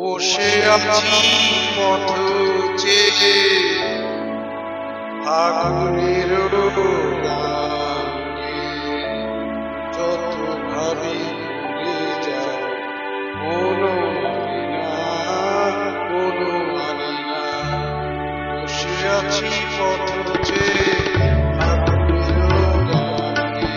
বসে আছি পথ চেয়ে আগুনের গানে, যত ভাবি ভুলে যাও কোনো মানে না, কোনো মানে না। বসে আছি পথ চেয়ে আগুনের গানে,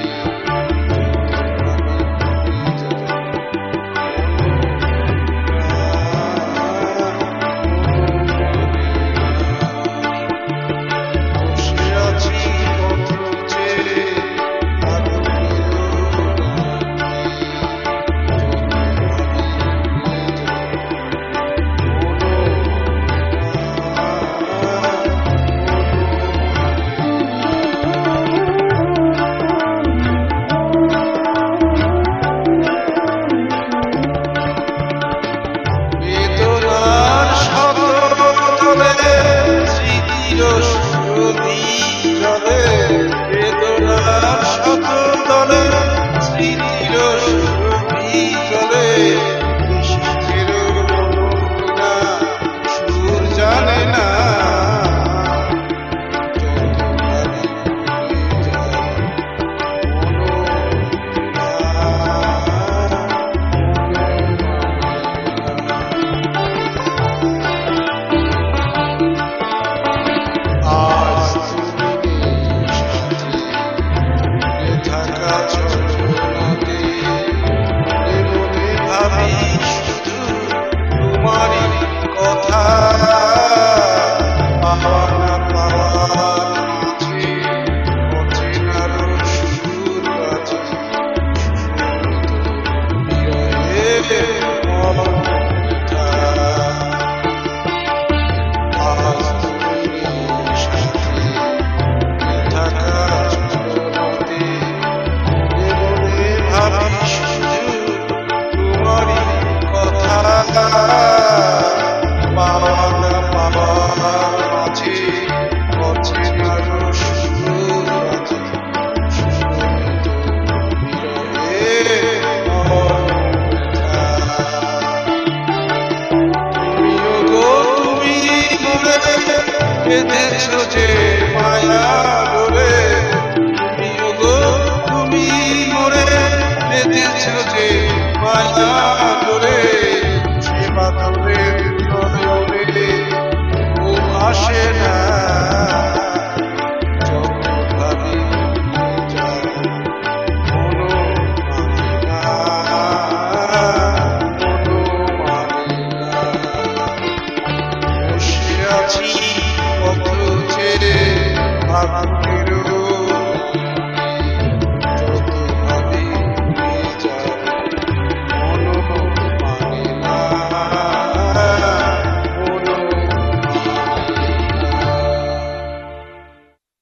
বেঁধেছো যে মায়া ডোরে, তুমিও গো তুমি মোরে বেঁধেছো যে মায়া ডোরে, সে বাদলের নয়নে ঘুম আসে না, যত ভাবি যাই কোনো মানে না, কোনো মানে না। বসে আছি পথ ছেড়ে আগুনের